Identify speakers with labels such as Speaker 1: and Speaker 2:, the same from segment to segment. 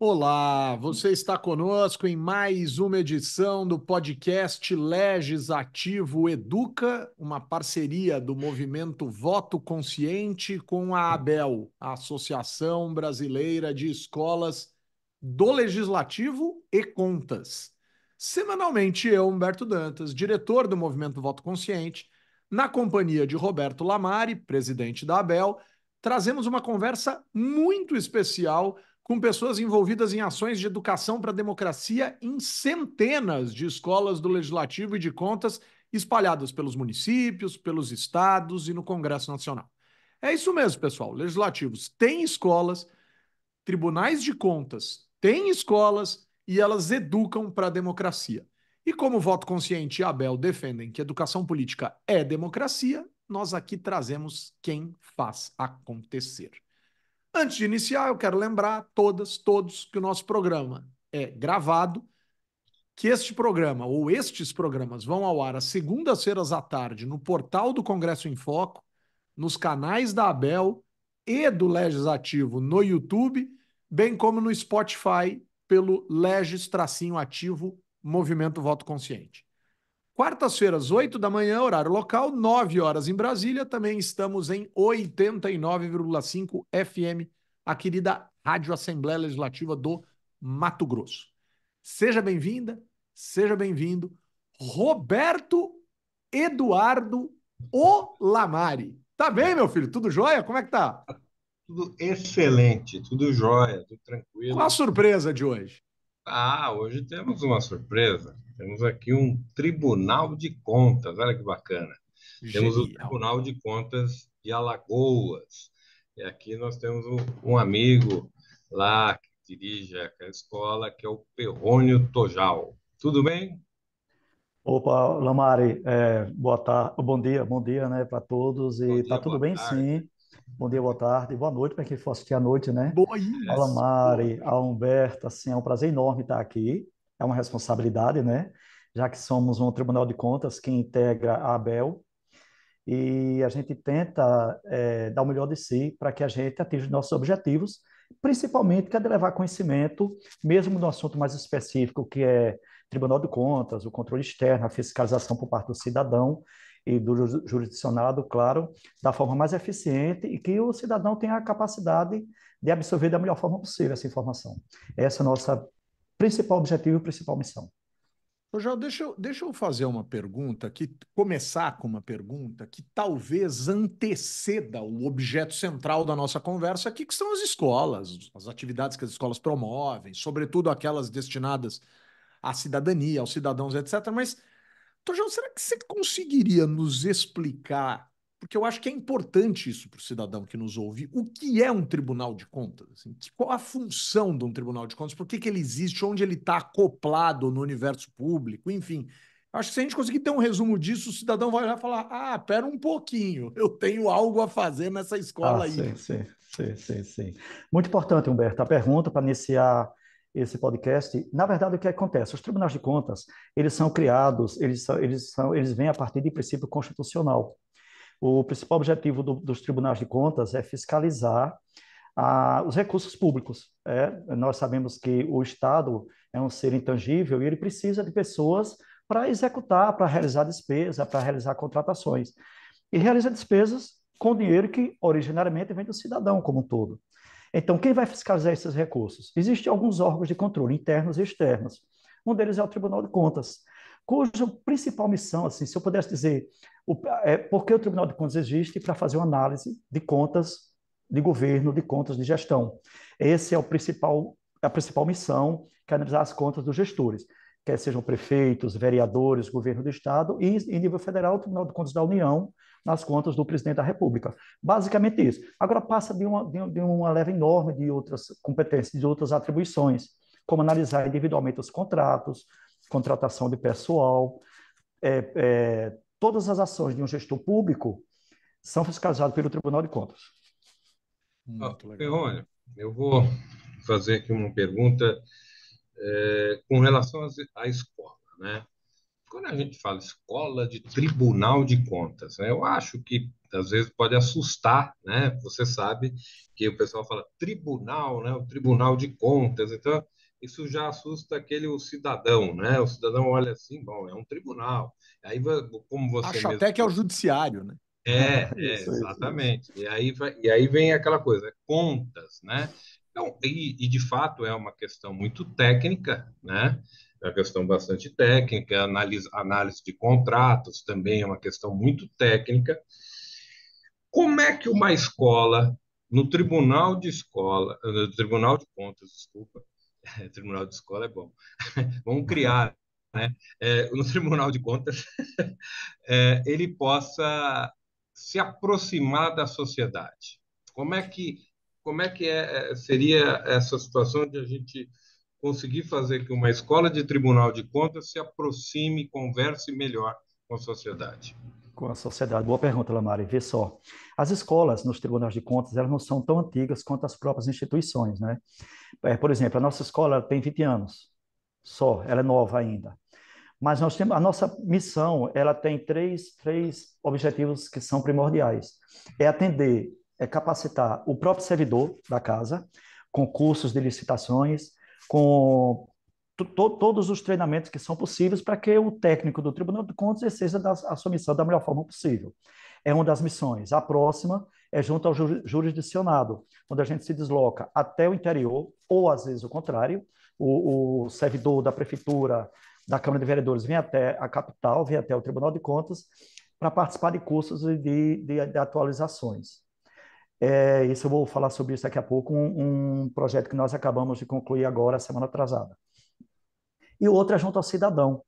Speaker 1: Olá, você está conosco em mais uma edição do podcast Legislativo Educa, uma parceria do movimento Voto Consciente com a ABEL, a Associação Brasileira de Escolas do Legislativo e Contas. Semanalmente, eu, Humberto Dantas, diretor do movimento Voto Consciente, na companhia de Roberto Lamari, presidente da ABEL, trazemos uma conversa muito especial com pessoas envolvidas em ações de educação para a democracia em centenas de escolas do Legislativo e de Contas espalhadas pelos municípios, pelos estados e no Congresso Nacional. É isso mesmo, pessoal. Legislativos têm escolas, tribunais de contas têm escolas e elas educam para a democracia. E como o Voto Consciente e a Abel defendem que educação política é democracia, nós aqui trazemos quem faz acontecer. Antes de iniciar, eu quero lembrar a todas, todos, que o nosso programa é gravado, que este programa ou estes programas vão ao ar às segundas-feiras à tarde no portal do Congresso em Foco, nos canais da Abel e do Legislativo no YouTube, bem como no Spotify pelo Legis-Ativo Movimento Voto Consciente. Quartas-feiras, 8 da manhã, horário local, 9 horas em Brasília. Também estamos em 89,5 FM, a querida Rádio Assembleia Legislativa do Mato Grosso. Seja bem-vinda, seja bem-vindo, Roberto Eduardo Olamari. Tá bem, meu filho? Tudo jóia? Como é que tá?
Speaker 2: Tudo excelente, tudo jóia, tudo
Speaker 1: Qual a
Speaker 2: tranquilo.
Speaker 1: surpresa de hoje?
Speaker 2: Hoje temos uma surpresa. Temos aqui um Tribunal de Contas, olha que bacana. Temos o
Speaker 1: Genial.
Speaker 2: Tribunal de Contas de Alagoas. E aqui nós temos um amigo lá que dirige aquela escola, que é o Perrônio Tojal. Tudo bem?
Speaker 3: Opa, Lamari, boa tarde, bom dia, né, para todos,
Speaker 2: Bom
Speaker 3: e tá
Speaker 2: dia,
Speaker 3: tudo
Speaker 2: boa
Speaker 3: bem,
Speaker 2: tarde.
Speaker 3: sim. Bom dia, boa tarde, boa noite para quem for assistir à noite, né?
Speaker 1: Boa
Speaker 3: A
Speaker 1: isso.
Speaker 3: Lamari, a Humberto, assim, é um prazer enorme estar aqui, é uma responsabilidade, né? Já que somos um Tribunal de Contas que integra a ABEL, e a gente tenta dar o melhor de si para que a gente atinja os nossos objetivos, principalmente que é de levar conhecimento, mesmo no assunto mais específico, que é Tribunal de Contas, o controle externo, a fiscalização por parte do cidadão e do jurisdicionado, claro, da forma mais eficiente e que o cidadão tenha a capacidade de absorver da melhor forma possível essa informação. Essa é a nossa principal objetivo e principal missão.
Speaker 1: Ô, João, deixa eu fazer uma pergunta, começar com uma pergunta que talvez anteceda o objeto central da nossa conversa aqui, que são as escolas, as atividades que as escolas promovem, sobretudo aquelas destinadas à cidadania, aos cidadãos, etc. Mas Tojão, será que você conseguiria nos explicar? Porque eu acho que é importante isso para o cidadão que nos ouve. O que é um tribunal de contas? Assim, qual a função de um tribunal de contas? Por que ele existe? Onde ele está acoplado no universo público? Enfim, acho que se a gente conseguir ter um resumo disso, o cidadão vai olhar e falar: ah, pera um pouquinho, eu tenho algo a fazer nessa escola
Speaker 3: Ah,
Speaker 1: aí.
Speaker 3: sim, sim, sim, sim, sim. Muito importante, Humberto, a pergunta para iniciar esse podcast. Na verdade, o que acontece? Os tribunais de contas, eles são criados, eles vêm a partir de princípio constitucional. O principal objetivo dos tribunais de contas é fiscalizar os recursos públicos. Nós sabemos que o Estado é um ser intangível e ele precisa de pessoas para executar, para realizar despesa, para realizar contratações e realiza despesas com dinheiro que originariamente vem do cidadão como um todo. Então, quem vai fiscalizar esses recursos? Existem alguns órgãos de controle internos e externos. Um deles é o Tribunal de Contas, cuja principal missão, assim, se eu pudesse dizer, por que o Tribunal de Contas existe para fazer uma análise de contas de governo, de contas de gestão. Esse é a principal missão, que é analisar as contas dos gestores, quer sejam prefeitos, vereadores, governo do estado e, em nível federal, o Tribunal de Contas da União, nas contas do presidente da República. Basicamente isso. Agora passa de uma leva enorme de outras competências, de outras atribuições, como analisar individualmente os contratos, contratação de pessoal, todas as ações de um gestor público são fiscalizadas pelo Tribunal de Contas.
Speaker 1: Muito legal.
Speaker 2: Perrônio, eu vou fazer aqui uma pergunta com relação à escola, né? Quando a gente fala escola de Tribunal de Contas, né, eu acho que às vezes pode assustar, né? Você sabe que o pessoal fala tribunal, né? O Tribunal de Contas, então isso já assusta o cidadão, né? O cidadão olha assim, bom, é um tribunal. Aí, como você
Speaker 1: Acho
Speaker 2: mesmo
Speaker 1: até que é o judiciário, né?
Speaker 3: Isso.
Speaker 2: exatamente. E aí vem aquela coisa, contas, né? Então, de fato é uma questão muito técnica, né? É uma questão bastante técnica, análise de contratos também é uma questão muito técnica. Como é que uma escola, no Tribunal de Contas, desculpa, Tribunal de Escola é bom, vamos criar, no Tribunal de Contas, ele possa se aproximar da sociedade? Como é que, seria essa situação de a gente conseguir fazer que uma escola de Tribunal de Contas se aproxime, converse melhor com a sociedade?
Speaker 3: Com a sociedade. Boa pergunta, Lamari. Vê só. As escolas nos tribunais de contas, elas não são tão antigas quanto as próprias instituições, né? Por exemplo, a nossa escola tem 20 anos só, ela é nova ainda. Mas nós temos a nossa missão, ela tem três objetivos que são primordiais. É atender, é capacitar o próprio servidor da casa, com cursos de licitações, com todos os treinamentos que são possíveis para que o técnico do Tribunal de Contas exerça a sua missão da melhor forma possível. É uma das missões. A próxima é junto ao jurisdicionado, onde a gente se desloca até o interior, ou às vezes o contrário, o servidor da prefeitura, da Câmara de Vereadores, vem até a capital, vem até o Tribunal de Contas, para participar de cursos e de atualizações. Isso eu vou falar sobre isso daqui a pouco, um projeto que nós acabamos de concluir agora, semana atrasada. E o outro é junto ao cidadão.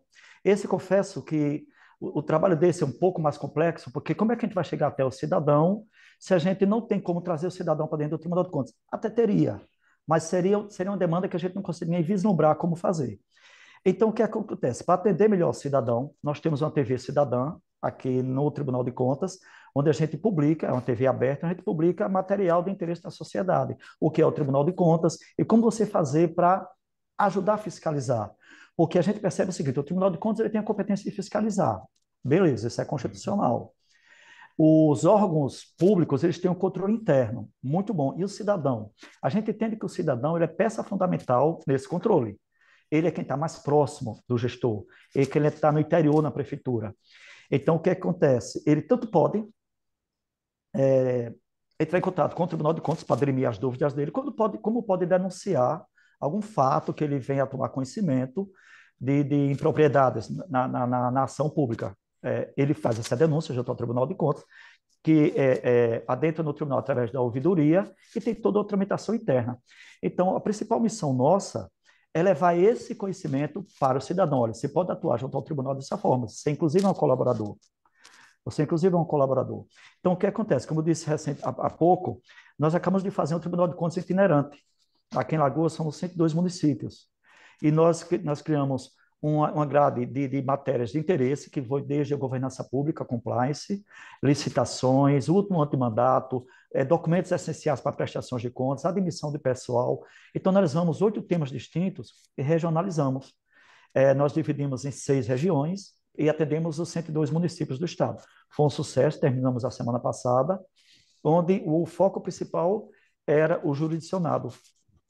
Speaker 3: Esse, confesso que o trabalho desse é um pouco mais complexo, porque como é que a gente vai chegar até o cidadão se a gente não tem como trazer o cidadão para dentro do Tribunal de Contas? Até teria, mas seria uma demanda que a gente não consegue nem vislumbrar como fazer. Então, o que acontece? Para atender melhor o cidadão, nós temos uma TV Cidadã aqui no Tribunal de Contas, onde a gente publica, é uma TV aberta, a gente publica material de interesse da sociedade, o que é o Tribunal de Contas e como você fazer para ajudar a fiscalizar. Porque a gente percebe o seguinte, o Tribunal de Contas ele tem a competência de fiscalizar. Beleza, isso é constitucional. Os órgãos públicos, eles têm um controle interno, muito bom. E o cidadão? A gente entende que o cidadão ele é peça fundamental nesse controle. Ele é quem está mais próximo do gestor, ele está no interior, na prefeitura. Então, o que acontece? Ele tanto pode entrar em contato com o Tribunal de Contas para dirimir as dúvidas dele, como pode denunciar algum fato que ele venha a tomar conhecimento de impropriedades na ação pública. Ele faz essa denúncia junto ao Tribunal de Contas, que adentra no tribunal através da ouvidoria e tem toda a tramitação interna. Então, a principal missão nossa é levar esse conhecimento para o cidadão. Olha, você pode atuar junto ao tribunal dessa forma, você inclusive é um colaborador. Você, inclusive, é um colaborador. Então, o que acontece? Como eu disse há pouco, nós acabamos de fazer um Tribunal de Contas itinerante. Aqui em Lagoas, somos 102 municípios. E nós criamos uma grade de matérias de interesse, que foi desde a governança pública, compliance, licitações, último antemandato, documentos essenciais para prestações de contas, admissão de pessoal. Então, nós vamos 8 temas distintos e regionalizamos. Nós dividimos em 6 regiões e atendemos os 102 municípios do estado. Foi um sucesso, terminamos a semana passada, onde o foco principal era o jurisdicionado,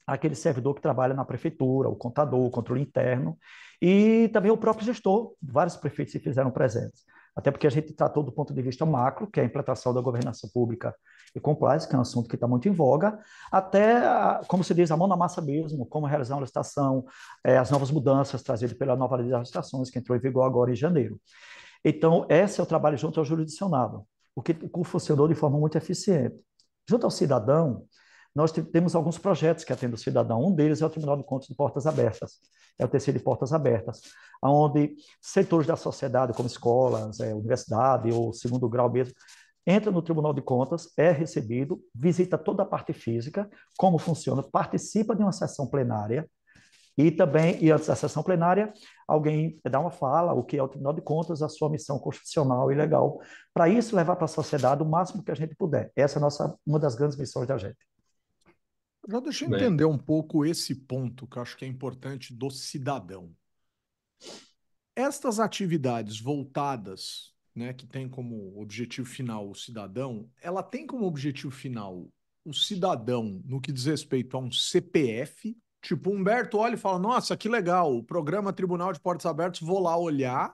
Speaker 3: aquele servidor que trabalha na prefeitura, o contador, o controle interno, e também o próprio gestor. Vários prefeitos se fizeram presentes. Até porque a gente tratou do ponto de vista macro, que é a implantação da governança pública e compliance, que é um assunto que está muito em voga, até, como se diz, a mão na massa mesmo, como realizar uma licitação, as novas mudanças trazidas pela nova lei das licitações, que entrou em vigor agora em janeiro. Então, esse é o trabalho junto ao jurisdicionado, o que funcionou de forma muito eficiente. Junto ao cidadão, nós temos alguns projetos que atendem o cidadão. Um deles é o Tribunal de Contas de Portas Abertas, é o TC de Portas Abertas, onde setores da sociedade, como escolas, universidade ou segundo grau mesmo, entra no Tribunal de Contas, é recebido, visita toda a parte física, como funciona, participa de uma sessão plenária, e também, e antes da sessão plenária, alguém dá uma fala, o que é o Tribunal de Contas, a sua missão constitucional e legal, para isso levar para a sociedade o máximo que a gente puder. Essa é uma das grandes missões da gente.
Speaker 1: Já deixa eu entender um pouco esse ponto que eu acho que é importante do cidadão. Estas atividades voltadas né, que tem como objetivo final o cidadão, ela tem como objetivo final o cidadão no que diz respeito a um CPF. Tipo, o Humberto olha e fala: Nossa, que legal, o programa Tribunal de Portos Abertos, vou lá olhar.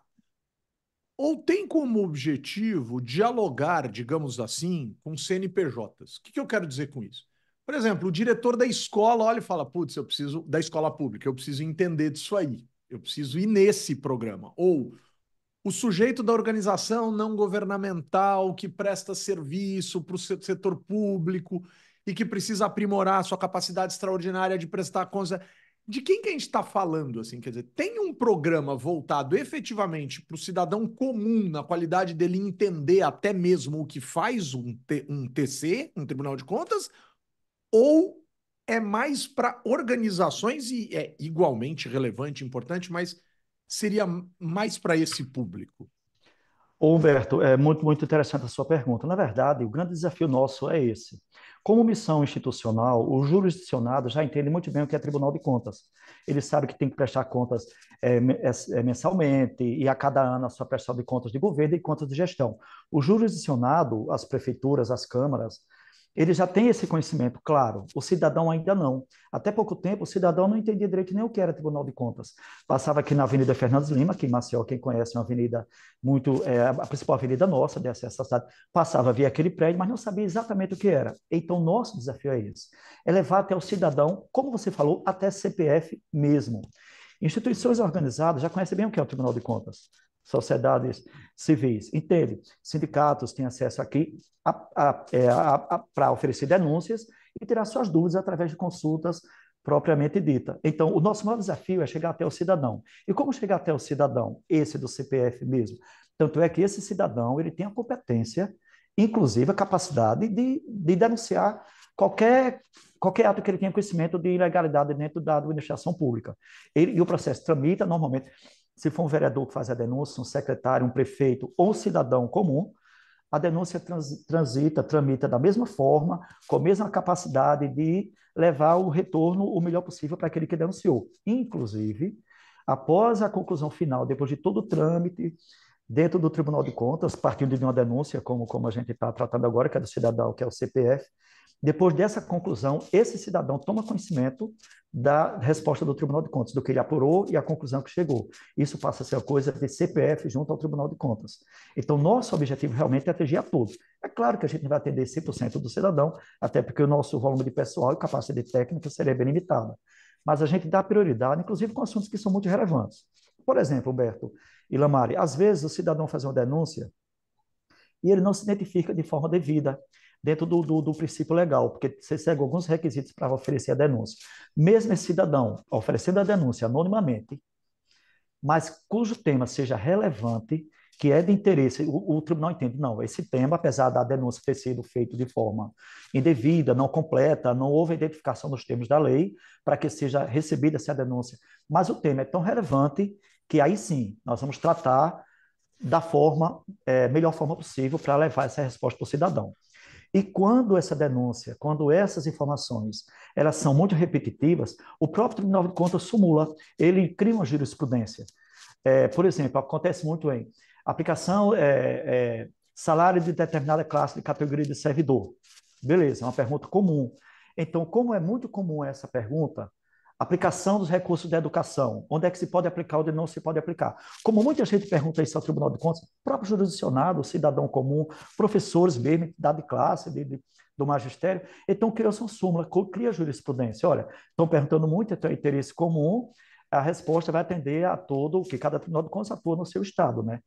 Speaker 1: Ou tem como objetivo dialogar, digamos assim, com CNPJs. O que eu quero dizer com isso? Por exemplo, o diretor da escola olha e fala: Putz, eu preciso, da escola pública, eu preciso entender disso aí. Eu preciso ir nesse programa. Ou o sujeito da organização não governamental que presta serviço para o setor público e que precisa aprimorar sua capacidade extraordinária de prestar contas. De quem que a gente está falando, assim? Quer dizer, tem um programa voltado efetivamente para o cidadão comum, na qualidade dele entender até mesmo o que faz um TC, um Tribunal de Contas, ou é mais para organizações e é igualmente relevante, importante, mas seria mais para esse público?
Speaker 3: Humberto, é muito interessante a sua pergunta. Na verdade, o grande desafio nosso é esse. Como missão institucional, o jurisdicionado já entende muito bem o que é Tribunal de Contas. Ele sabe que tem que prestar contas mensalmente e a cada ano a sua prestação de contas de governo e contas de gestão. O jurisdicionado, as prefeituras, as câmaras, ele já tem esse conhecimento, claro. O cidadão ainda não. Até pouco tempo, o cidadão não entendia direito nem o que era Tribunal de Contas. Passava aqui na Avenida Fernandes Lima, que em Maceió, quem conhece, é uma avenida a principal avenida nossa de acesso à cidade, passava via aquele prédio, mas não sabia exatamente o que era. Então, nosso desafio é esse, é levar até o cidadão, como você falou, até CPF mesmo. Instituições organizadas já conhecem bem o que é o Tribunal de Contas. Sociedades civis, entende? Sindicatos têm acesso aqui para oferecer denúncias e tirar suas dúvidas através de consultas propriamente dita. Então, o nosso maior desafio é chegar até o cidadão. E como chegar até o cidadão? Esse do CPF mesmo. Tanto é que esse cidadão ele tem a competência, inclusive a capacidade de denunciar qualquer ato que ele tenha conhecimento de ilegalidade dentro da administração pública. E o processo tramita normalmente, se for um vereador que faz a denúncia, um secretário, um prefeito ou um cidadão comum, a denúncia tramita da mesma forma, com a mesma capacidade de levar o retorno o melhor possível para aquele que denunciou. Inclusive, após a conclusão final, depois de todo o trâmite, dentro do Tribunal de Contas, partindo de uma denúncia, como a gente está tratando agora, que é do cidadão, que é o CPF, depois dessa conclusão, esse cidadão toma conhecimento da resposta do Tribunal de Contas, do que ele apurou e a conclusão que chegou. Isso passa a ser a coisa de CPF junto ao Tribunal de Contas. Então, nosso objetivo realmente é atingir a todos. É claro que a gente não vai atender 100% do cidadão, até porque o nosso volume de pessoal e capacidade técnica seria bem limitada. Mas a gente dá prioridade, inclusive com assuntos que são muito relevantes. Por exemplo, Humberto e Lamari, às vezes o cidadão faz uma denúncia e ele não se identifica de forma devida dentro do princípio legal, porque você segue alguns requisitos para oferecer a denúncia. Mesmo esse cidadão oferecendo a denúncia anonimamente, mas cujo tema seja relevante, que é de interesse, o tribunal entende, não, esse tema, apesar da denúncia ter sido feita de forma indevida, não completa, não houve identificação dos termos da lei para que seja recebida essa denúncia, mas o tema é tão relevante que aí sim, nós vamos tratar da melhor forma possível para levar essa resposta para o cidadão. E quando essa denúncia, quando essas informações, elas são muito repetitivas, o próprio Tribunal de Contas sumula, ele cria uma jurisprudência. Por exemplo, acontece muito em aplicação salário de determinada classe de categoria de servidor. Beleza, é uma pergunta comum. Então, como é muito comum essa pergunta, aplicação dos recursos da educação, onde é que se pode aplicar, onde não se pode aplicar. Como muita gente pergunta isso ao Tribunal de Contas, o próprio jurisdicionado, o cidadão comum, professores mesmo, entidade de classe, do magistério, então criou-se uma súmula, cria jurisprudência. Olha, estão perguntando muito, então é interesse comum, a resposta vai atender a todo o que cada Tribunal de Contas atua no seu estado, né?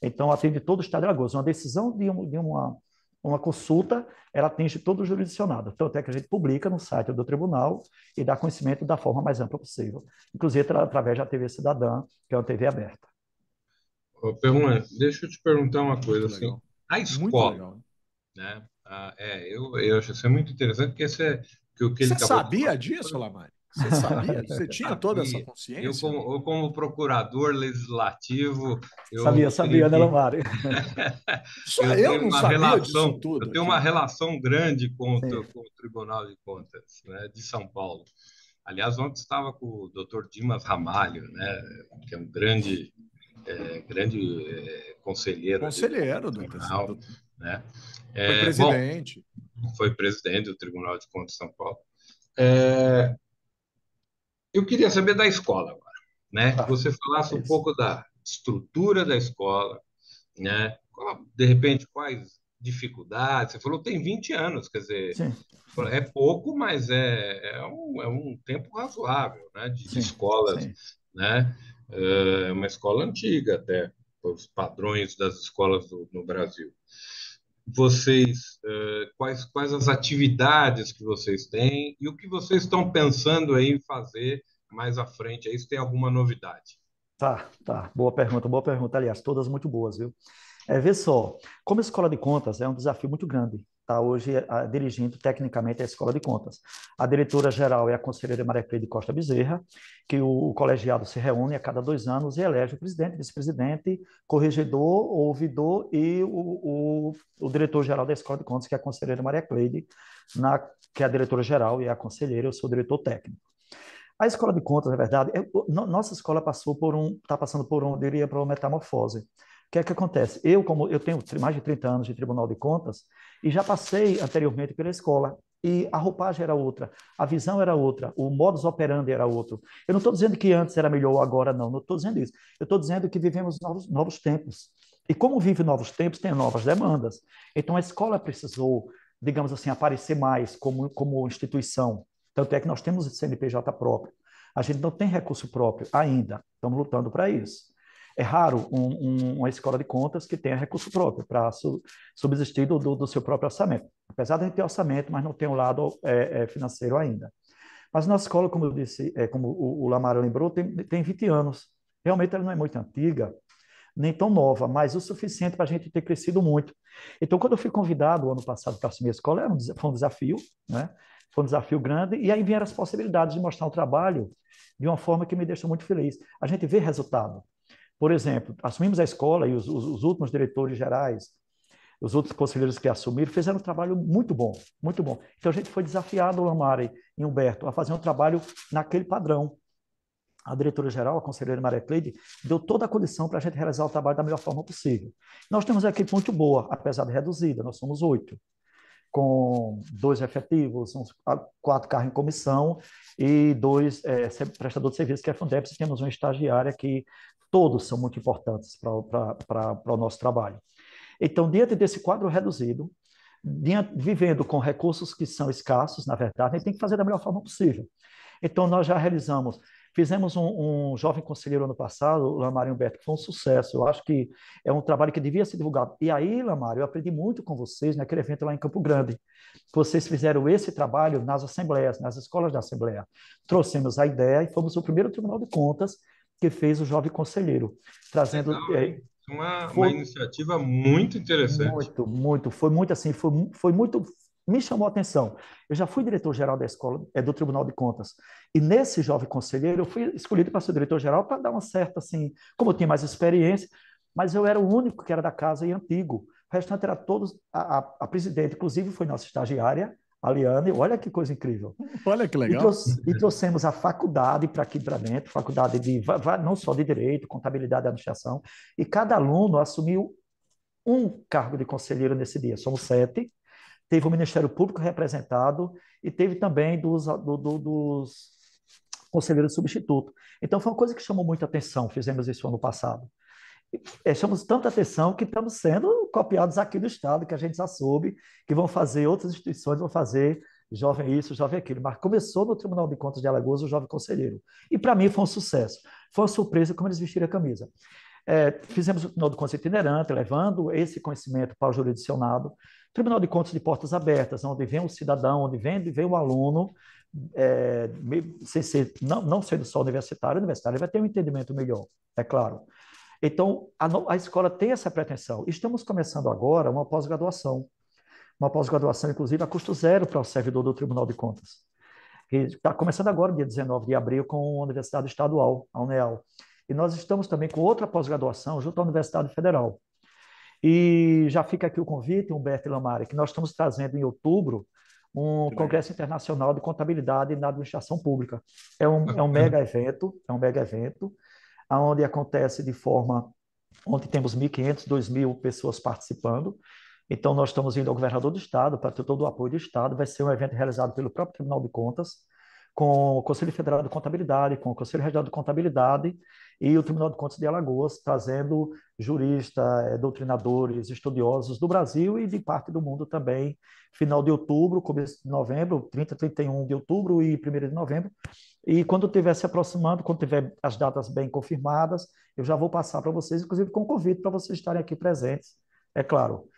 Speaker 3: Então, atende todo o estado de Alagoas. Uma decisão de uma consulta, ela atinge todo o jurisdicionado. Tanto é que a gente publica no site do tribunal e dá conhecimento da forma mais ampla possível, inclusive através da TV Cidadã, que é uma TV aberta.
Speaker 2: Perrone, deixa eu te perguntar uma coisa
Speaker 1: Muito
Speaker 2: assim.
Speaker 1: legal.
Speaker 2: A
Speaker 1: Muito
Speaker 2: escola,
Speaker 1: legal.
Speaker 2: né? Eu acho isso muito interessante, porque que ele
Speaker 1: Você
Speaker 2: acabou de
Speaker 1: sabia
Speaker 2: falar.
Speaker 1: disso, Lamari? Você sabia? Você tinha toda essa
Speaker 2: Sabia.
Speaker 1: consciência?
Speaker 2: Eu como procurador legislativo,
Speaker 3: Sabia, né, Lomari?
Speaker 1: Só eu não sabia disso
Speaker 2: eu
Speaker 1: tudo
Speaker 2: tenho uma
Speaker 1: aqui.
Speaker 2: relação grande
Speaker 3: Sim.
Speaker 2: com o Tribunal de Contas, né, de São Paulo. Aliás, ontem estava com o Dr. Dimas Ramalho, né, que é um grande grande conselheiro ali do
Speaker 1: Conselheiro do
Speaker 2: Tribunal, né?
Speaker 1: Foi
Speaker 2: Bom,
Speaker 1: presidente.
Speaker 2: foi presidente do Tribunal de Contas de São Paulo. Eu queria saber da escola agora, né? Que
Speaker 3: Tá,
Speaker 2: você falasse
Speaker 3: é
Speaker 2: um
Speaker 3: isso.
Speaker 2: pouco da estrutura da escola, né? De repente, quais dificuldades? Você falou que tem 20 anos, quer dizer,
Speaker 3: Sim, sim,
Speaker 2: é pouco, mas é um tempo razoável, né? De
Speaker 3: sim,
Speaker 2: escolas,
Speaker 3: sim.
Speaker 2: né? É uma escola antiga até, os padrões das escolas no Brasil. Vocês, quais as atividades que vocês têm e o que vocês estão pensando aí em fazer mais à frente? Aí se tem alguma novidade?
Speaker 3: Tá, tá. Boa pergunta, boa pergunta. Aliás, todas muito boas, viu? Vê só, como escola de contas é um desafio muito grande, tá? Hoje, dirigindo tecnicamente a escola de contas. A diretora-geral é a conselheira Maria Cleide Costa Bezerra, que o colegiado se reúne a cada 2 anos e elege o presidente, vice-presidente, corregedor, ouvidor e o diretor-geral da escola de contas, que é a conselheira Maria Cleide, que é a diretora-geral e é a conselheira, eu sou o diretor técnico. A escola de contas, na verdade, nossa escola está passando por eu diria, por uma metamorfose. O que é que acontece? Como eu tenho mais de 30 anos de Tribunal de Contas e já passei anteriormente pela escola e a roupagem era outra, a visão era outra, o modus operandi era outro. Eu não estou dizendo que antes era melhor ou agora não estou dizendo isso. Eu estou dizendo que vivemos novos tempos. E como vive novos tempos, tem novas demandas. Então a escola precisou, digamos assim, aparecer mais como instituição. Tanto é que nós temos o CNPJ próprio. A gente não tem recurso próprio ainda. Estamos lutando para isso. É raro uma escola de contas que tenha recurso próprio para subsistir do seu próprio orçamento. Apesar de a gente ter orçamento, mas não tem o lado financeiro ainda. Mas nossa escola, como eu disse, como o Lamar lembrou, tem 20 anos. Realmente ela não é muito antiga, nem tão nova, mas o suficiente para a gente ter crescido muito. Então, quando eu fui convidado ano passado para assumir a escola, foi um desafio, né? Foi um desafio grande, e aí vieram as possibilidades de mostrar o trabalho de uma forma que me deixa muito feliz. A gente vê resultado. Por exemplo, assumimos a escola e os últimos diretores gerais, os outros conselheiros que assumiram, fizeram um trabalho muito bom, muito bom. Então, a gente foi desafiado, Lamari e Humberto, a fazer um trabalho naquele padrão. A diretora-geral, a conselheira Maria Cleide, deu toda a condição para a gente realizar o trabalho da melhor forma possível. Nós temos uma equipe muito boa, apesar de reduzida, nós somos 8, com 2 efetivos, 4 carros em comissão e 2 prestadores de serviço, que é a Fundeb, e temos uma estagiária que todos são muito importantes para o nosso trabalho. Então, diante desse quadro reduzido, vivendo com recursos que são escassos, na verdade, a gente tem que fazer da melhor forma possível. Então, nós já fizemos um jovem conselheiro ano passado, o Lamário Humberto, que foi um sucesso. Eu acho que é um trabalho que devia ser divulgado. E aí, Lamário, eu aprendi muito com vocês naquele evento lá em Campo Grande. Vocês fizeram esse trabalho nas assembleias, nas escolas da Assembleia. Trouxemos a ideia e fomos o primeiro Tribunal de Contas que fez o jovem conselheiro, trazendo.
Speaker 2: Legal, hein? Uma
Speaker 3: Foi
Speaker 2: iniciativa muito interessante.
Speaker 3: foi muito assim, foi muito, me chamou a atenção. Eu já fui diretor-geral da escola, do Tribunal de Contas, e nesse jovem conselheiro eu fui escolhido para ser diretor-geral para dar uma certa, assim, como eu tinha mais experiência, mas eu era o único que era da casa e antigo. O restante era todos, a presidente, inclusive foi nossa estagiária, a Liane, olha que coisa incrível.
Speaker 1: Olha que
Speaker 3: E,
Speaker 1: legal.
Speaker 3: trouxemos a faculdade para aqui para dentro, faculdade não só de Direito, Contabilidade e Administração, e cada aluno assumiu um cargo de conselheiro nesse dia. Somos 7. Teve o Ministério Público representado e teve também dos conselheiros substitutos. Então, foi uma coisa que chamou muita atenção. Fizemos isso ano passado. Chamamos tanta atenção que estamos sendo copiados aqui do Estado, que a gente já soube, que vão fazer, outras instituições vão fazer jovem isso, jovem aquilo. Mas começou no Tribunal de Contas de Alagoas o jovem conselheiro. E para mim foi um sucesso. Foi uma surpresa como eles vestiram a camisa. Fizemos o Tribunal de Contas itinerante, levando esse conhecimento para o jurisdicionado. Tribunal de Contas de portas abertas, onde vem o cidadão, onde vem o aluno, sem ser, não sendo só universitário, o universitário vai ter um entendimento melhor, é claro. Então, a escola tem essa pretensão. Estamos começando agora uma pós-graduação, inclusive, a custo zero para o servidor do Tribunal de Contas. Está começando agora, dia 19 de abril, com a Universidade Estadual, a UNEAL. E nós estamos também com outra pós-graduação junto à Universidade Federal. E já fica aqui o convite, Humberto e Lamari, que nós estamos trazendo em outubro um Congresso Internacional de Contabilidade na Administração Pública. É um mega evento, onde acontece de forma Ontem temos 1.500, 2.000 pessoas participando. Então, nós estamos indo ao governador do Estado para ter todo o apoio do Estado. Vai ser um evento realizado pelo próprio Tribunal de Contas, com o Conselho Federal de Contabilidade, com o Conselho Regional de Contabilidade e o Tribunal de Contas de Alagoas, trazendo juristas, doutrinadores, estudiosos do Brasil e de parte do mundo também. Final de outubro, começo de novembro, 30, 31 de outubro e 1º de novembro. E quando estiver se aproximando, quando tiver as datas bem confirmadas, eu já vou passar para vocês, inclusive com convite para vocês estarem aqui presentes, é claro.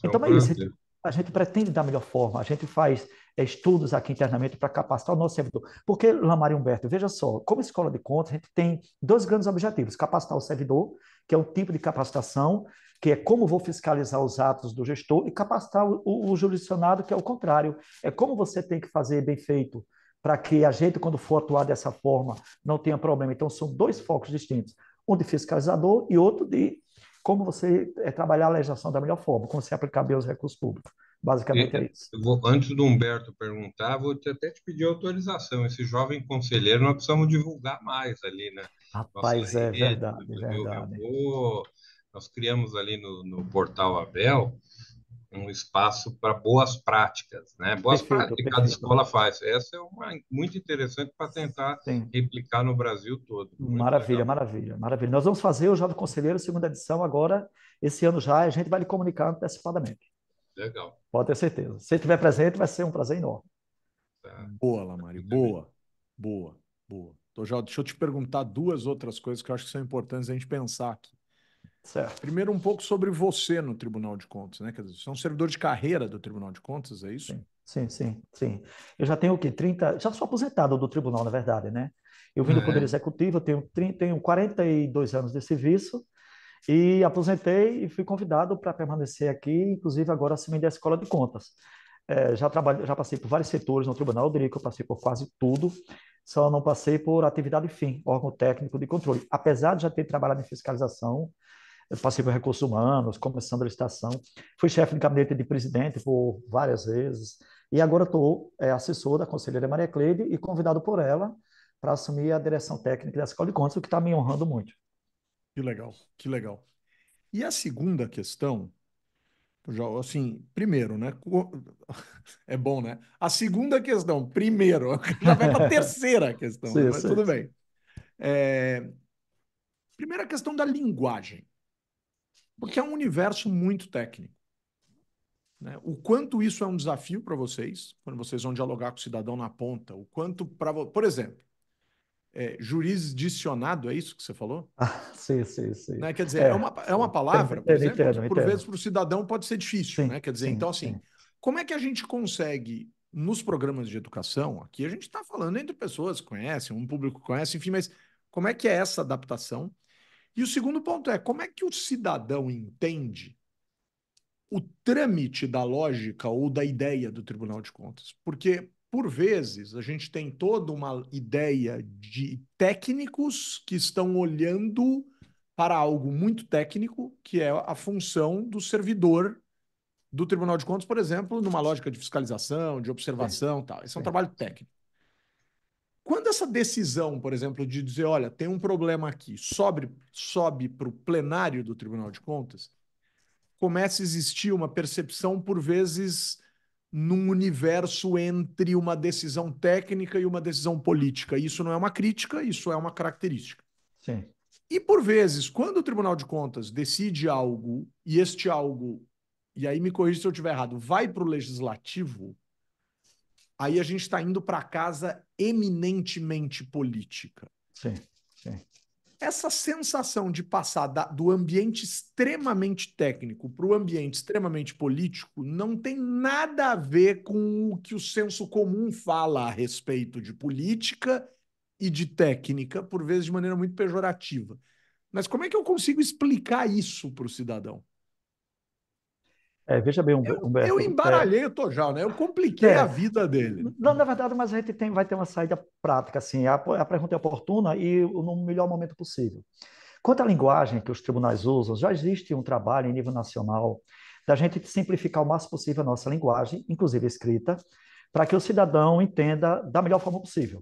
Speaker 2: É um
Speaker 3: Então é isso,
Speaker 2: prazer.
Speaker 3: a gente pretende da melhor forma, a gente faz estudos aqui internamente para capacitar o nosso servidor. Porque, Lamar e Humberto, veja só, como escola de contas, a gente tem dois grandes objetivos: capacitar o servidor, que é um tipo de capacitação, que é como vou fiscalizar os atos do gestor, e capacitar o jurisdicionado, que é o contrário, é como você tem que fazer bem feito para que a gente, quando for atuar dessa forma, não tenha problema. Então, são dois focos distintos, um de fiscalizador e outro de como você trabalhar a legislação da melhor forma, como você aplicar bem os recursos públicos. Basicamente é isso.
Speaker 2: Antes do Humberto perguntar, até te pedir autorização. Esse jovem conselheiro, nós precisamos divulgar mais ali, né? Nossa
Speaker 3: Rapaz, é
Speaker 2: rede.
Speaker 3: verdade, é verdade.
Speaker 2: Nós criamos ali no Portal Abel um espaço para boas práticas, né? Boas práticas
Speaker 3: Perfeito,
Speaker 2: que cada
Speaker 3: perfeito.
Speaker 2: escola faz. Essa é uma muito interessante para tentar
Speaker 3: Sim.
Speaker 2: replicar no Brasil todo. Muito
Speaker 3: Maravilha,
Speaker 2: legal.
Speaker 3: maravilha, maravilha. Nós vamos fazer o Jovem Conselheiro, segunda edição, agora, esse ano já, e a gente vai lhe comunicar antecipadamente.
Speaker 2: Legal.
Speaker 3: Pode ter certeza. Se estiver presente, vai ser um prazer enorme.
Speaker 2: Tá.
Speaker 1: Boa, Lamari, boa, boa, boa. Deixa eu te perguntar duas outras coisas que eu acho que são importantes a gente pensar aqui.
Speaker 3: Certo.
Speaker 1: Primeiro, um pouco sobre você no Tribunal de Contas, né? Quer dizer, você é um servidor de carreira do Tribunal de Contas, é isso?
Speaker 3: Sim, sim, sim, sim. Eu já tenho o quê? 30, já sou aposentado do tribunal, na verdade, né? Eu vim do Poder
Speaker 2: É.
Speaker 3: Executivo, eu tenho 42 anos de serviço e aposentei e fui convidado para permanecer aqui, inclusive agora assumi da Escola de Contas. Já passei por vários setores no tribunal, eu diria que eu passei por quase tudo, só não passei por atividade fim, órgão técnico de controle. Apesar de já ter trabalhado em fiscalização, eu passei por recursos humanos, comissão de licitação, fui chefe de gabinete de presidente por várias vezes, e agora estou assessor da conselheira Maria Cleide e convidado por ela para assumir a direção técnica da Escola de Contas, o que está me honrando muito.
Speaker 1: Que legal, que legal. E a segunda questão, já, assim, primeiro, né? É bom, né? A segunda questão, primeiro, já vai para a terceira questão, né?
Speaker 3: Sim,
Speaker 1: Mas
Speaker 3: sim,
Speaker 1: tudo
Speaker 3: sim.
Speaker 1: bem. Primeira questão da linguagem, porque é um universo muito técnico, né? O quanto isso é um desafio para vocês, quando vocês vão dialogar com o cidadão na ponta, o quanto para, por exemplo, jurisdicionado, é isso que você falou?
Speaker 3: Sim, sim, sim.
Speaker 1: Né? Quer dizer, é uma
Speaker 3: Entendo,
Speaker 1: palavra, por
Speaker 3: entendo,
Speaker 1: exemplo, que
Speaker 3: entendo,
Speaker 1: por vezes
Speaker 3: entendo.
Speaker 1: para o cidadão pode ser difícil,
Speaker 3: Sim,
Speaker 1: né? Quer dizer,
Speaker 3: sim,
Speaker 1: então assim,
Speaker 3: sim.
Speaker 1: como é que a gente consegue, nos programas de educação, aqui a gente está falando entre pessoas que conhecem, um público que conhece, enfim, mas como é que é essa adaptação? E o segundo ponto é, como é que o cidadão entende o trâmite da lógica ou da ideia do Tribunal de Contas? Porque, por vezes, a gente tem toda uma ideia de técnicos que estão olhando para algo muito técnico, que é a função do servidor do Tribunal de Contas, por exemplo, numa lógica de fiscalização, de
Speaker 3: Sim,
Speaker 1: observação, e tal. Esse é um
Speaker 3: sim,
Speaker 1: trabalho técnico. Quando essa decisão, por exemplo, de dizer, olha, tem um problema aqui, sobe para o plenário do Tribunal de Contas, começa a existir uma percepção, por vezes, num universo entre uma decisão técnica e uma decisão política. Isso não é uma crítica, isso é uma característica.
Speaker 3: sim.
Speaker 1: E, por vezes, quando o Tribunal de Contas decide algo, e este algo, e aí me corrija se eu estiver errado, vai para o legislativo, aí a gente está indo para a casa eminentemente política.
Speaker 3: Sim, sim.
Speaker 1: Essa sensação de passar do ambiente extremamente técnico para o ambiente extremamente político não tem nada a ver com o que o senso comum fala a respeito de política e de técnica, por vezes de maneira muito pejorativa. Mas como é que eu consigo explicar isso para o cidadão?
Speaker 3: Veja bem,
Speaker 1: Eu
Speaker 3: Humberto,
Speaker 1: embaralhei o Tojal, né? Eu compliquei a vida dele.
Speaker 3: não, na verdade, mas a gente vai ter uma saída prática, assim, a pergunta é oportuna e no melhor momento possível. Quanto à linguagem que os tribunais usam, já existe um trabalho em nível nacional da gente simplificar o máximo possível a nossa linguagem, inclusive escrita, para que o cidadão entenda da melhor forma possível.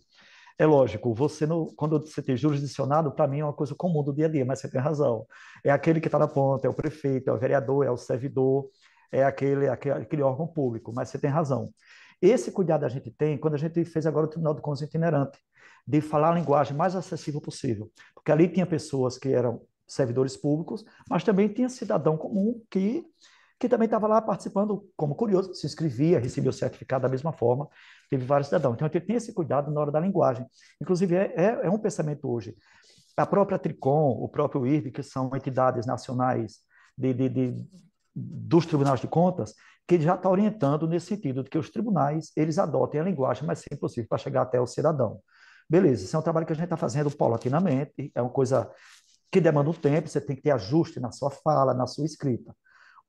Speaker 3: É lógico, você não, quando você tem jurisdicionado, para mim é uma coisa comum do dia a dia, mas você tem razão. É aquele que está na ponta, é o prefeito, é o vereador, é o servidor, é aquele órgão público, mas você tem razão. Esse cuidado a gente tem quando a gente fez agora o Tribunal de Contas itinerante, de falar a linguagem mais acessível possível, porque ali tinha pessoas que eram servidores públicos, mas também tinha cidadão comum que também estava lá participando como curioso, se inscrevia, recebia o certificado da mesma forma, teve vários cidadãos. Então, a gente tem esse cuidado na hora da linguagem. Inclusive, é um pensamento hoje. A própria Tricom, o próprio IRB, que são entidades nacionais dos tribunais de contas, que já está orientando nesse sentido, de que os tribunais, eles adotem a linguagem mais simples possível para chegar até o cidadão. Beleza, isso é um trabalho que a gente está fazendo paulatinamente, é uma coisa que demanda um tempo, você tem que ter ajuste na sua fala, na sua escrita,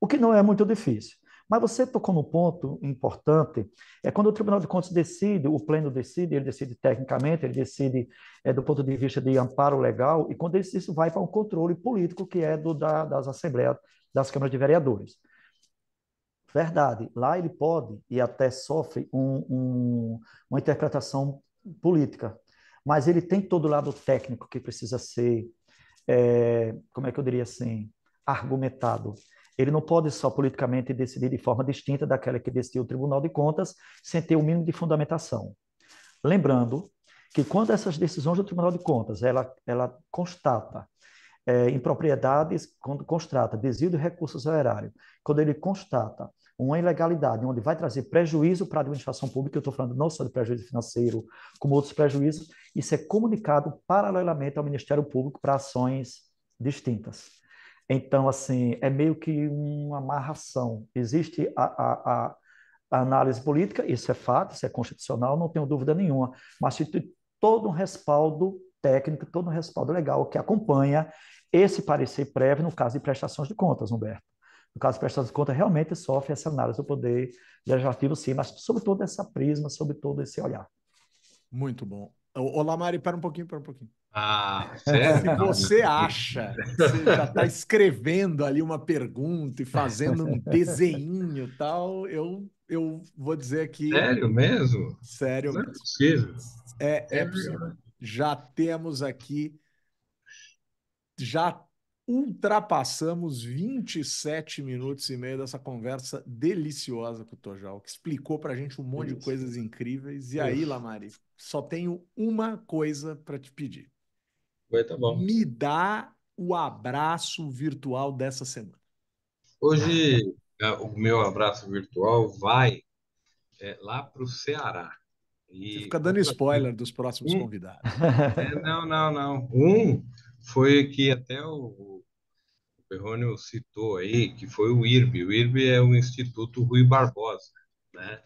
Speaker 3: o que não é muito difícil. Mas você tocou no ponto importante, é quando o Tribunal de Contas decide, o Pleno decide, ele decide tecnicamente, ele decide do ponto de vista de amparo legal, e quando isso vai para um controle político, que é das assembleias, das câmaras de vereadores. Verdade, lá ele pode e até sofre uma interpretação política, mas ele tem todo o lado técnico que precisa ser, como é que eu diria assim, argumentado. Ele não pode só politicamente decidir de forma distinta daquela que decidiu o Tribunal de Contas, sem ter o mínimo de fundamentação. Lembrando que quando essas decisões do Tribunal de Contas, ela constata impropriedades, quando constata desvio de recursos ao erário, quando ele constata uma ilegalidade, onde vai trazer prejuízo para a administração pública, eu estou falando não só de prejuízo financeiro, como outros prejuízos, isso é comunicado paralelamente ao Ministério Público para ações distintas. Então, assim, é meio que uma amarração. Existe a análise política, isso é fato, isso é constitucional, não tenho dúvida nenhuma, mas tem todo um respaldo técnico, todo um respaldo legal que acompanha esse parecer prévio no caso de prestações de contas, Humberto. No caso de prestações de contas, realmente sofre essa análise do poder legislativo, sim, mas sobre todo essa prisma, sobre todo esse olhar.
Speaker 1: Muito bom. Ô, Lamari, para um pouquinho, para um pouquinho.
Speaker 2: Ah,
Speaker 1: Se
Speaker 2: sério? Não,
Speaker 1: você acha que você já está escrevendo ali uma pergunta e fazendo um desenho e tal, eu vou dizer aqui,
Speaker 2: sério mesmo?
Speaker 1: sério
Speaker 2: Não é
Speaker 1: mesmo.
Speaker 2: possível.
Speaker 1: É possível. Já temos aqui, já ultrapassamos 27 minutos e meio dessa conversa deliciosa com o Tojal, que explicou para a gente um monte de
Speaker 3: Isso.
Speaker 1: coisas incríveis. E aí, Lamari, só tenho uma coisa para te pedir.
Speaker 2: Vai, tá bom.
Speaker 1: Me dá o abraço virtual dessa semana.
Speaker 2: Hoje, o meu abraço virtual vai lá para o Ceará.
Speaker 1: Você
Speaker 2: E
Speaker 1: fica dando spoiler dos próximos
Speaker 2: um,
Speaker 1: convidados.
Speaker 2: não, não, não. Um foi que até o Perrone citou aí, que foi o IRB. O IRB é o Instituto Rui Barbosa, né?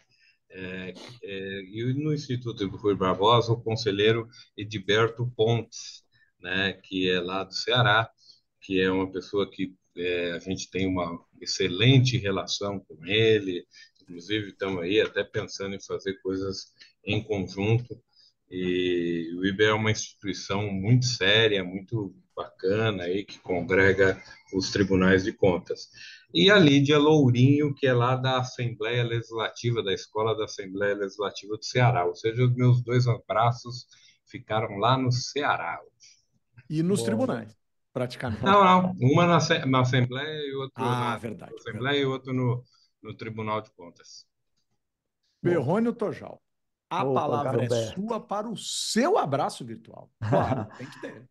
Speaker 2: E no Instituto Rui Barbosa, o conselheiro Edilberto Pontes, né, que é lá do Ceará, que é uma pessoa que a gente tem uma excelente relação com ele, inclusive estamos aí até pensando em fazer coisas em conjunto. E o IBE é uma instituição muito séria, muito bacana aí que congrega os tribunais de contas. E a Lídia Lourinho, que é lá da Assembleia Legislativa, da Escola da Assembleia Legislativa do Ceará. Ou seja, os meus dois abraços ficaram lá no Ceará.
Speaker 1: E nos
Speaker 3: Bom,
Speaker 1: tribunais, praticamente.
Speaker 2: Não, não. Uma na Assembleia e outro
Speaker 1: Ah,
Speaker 2: na
Speaker 1: verdade,
Speaker 2: Assembleia
Speaker 1: verdade.
Speaker 2: e outro no Tribunal de Contas.
Speaker 3: bom.
Speaker 1: Perrônio Tojal, a
Speaker 3: Opa,
Speaker 1: palavra
Speaker 3: caro
Speaker 1: é
Speaker 3: Humberto.
Speaker 1: sua para o seu abraço virtual. Claro, tem que ter.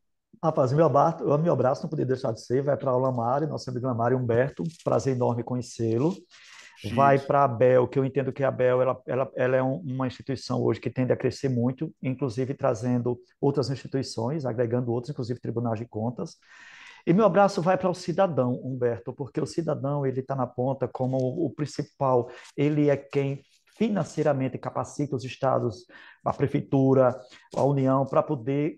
Speaker 3: Rapaz, o meu abraço não podia deixar de ser, vai para o Lamari, nosso amigo Lamari Humberto, prazer enorme conhecê-lo. Vai
Speaker 1: Chique.
Speaker 3: para a ABEL, que eu entendo que a ABEL ela é uma instituição hoje que tende a crescer muito, inclusive trazendo outras instituições, agregando outros, inclusive tribunais de contas. E meu abraço vai para o cidadão, Humberto, porque o cidadão ele está na ponta como o principal, ele é quem financeiramente capacita os estados, a prefeitura, a União, para poder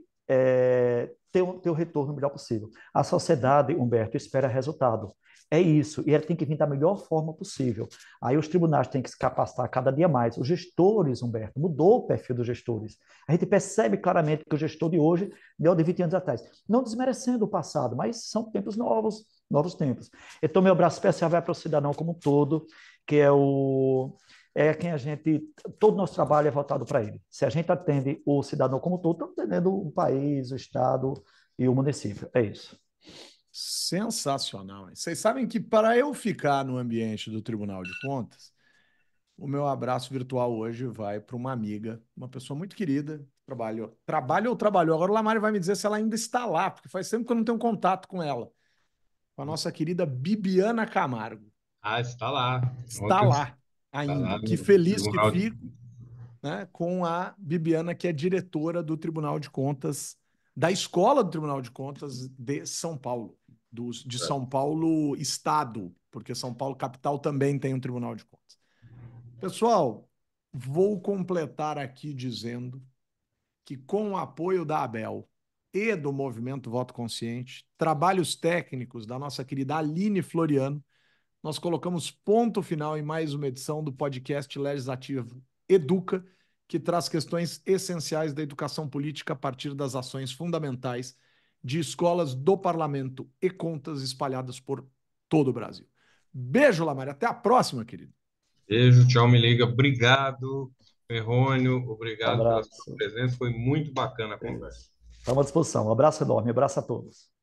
Speaker 3: ter o retorno melhor possível. A sociedade, Humberto, espera resultado. É isso, e ele tem que vir da melhor forma possível. Aí os tribunais têm que se capacitar cada dia mais. Os gestores, Humberto, mudou o perfil dos gestores. A gente percebe claramente que o gestor de hoje deu de 20 anos atrás. Não desmerecendo o passado, mas são tempos novos, novos tempos. Então, meu abraço especial vai para o cidadão como um todo, que é é quem a gente, todo o nosso trabalho é voltado para ele. Se a gente atende o cidadão como todo, estamos atendendo o país, o estado e o município. É isso.
Speaker 1: Sensacional. Vocês sabem que para eu ficar no ambiente do Tribunal de Contas, o meu abraço virtual hoje vai para uma amiga, uma pessoa muito querida, trabalha ou trabalhou. Agora o Lamari vai me dizer se ela ainda está lá, porque faz tempo que eu não tenho contato com ela. Com a nossa querida Bibiana Camargo.
Speaker 2: Ah, está lá.
Speaker 1: Está
Speaker 2: Ontem
Speaker 1: lá
Speaker 2: está lá
Speaker 1: ainda. Que
Speaker 2: no
Speaker 1: feliz que
Speaker 2: Tribunal
Speaker 1: fico, né, com a Bibiana, que é diretora do Tribunal de Contas, da Escola do Tribunal de Contas de São Paulo, de São Paulo Estado, porque São Paulo capital também tem um Tribunal de Contas. Pessoal, vou completar aqui dizendo que, com o apoio da Abel e do Movimento Voto Consciente, trabalhos técnicos da nossa querida Aline Floriano, nós colocamos ponto final em mais uma edição do podcast legislativo Educa, que traz questões essenciais da educação política a partir das ações fundamentais de escolas do parlamento e contas espalhadas por todo o Brasil. Beijo, Lamar. Até a próxima, querido.
Speaker 2: Beijo, tchau, me liga. Obrigado, Ferrônio. Obrigado pela sua
Speaker 3: Abraço.
Speaker 2: presença. Foi muito bacana a conversa.
Speaker 3: Estamos à disposição. Um abraço enorme. Um abraço a todos.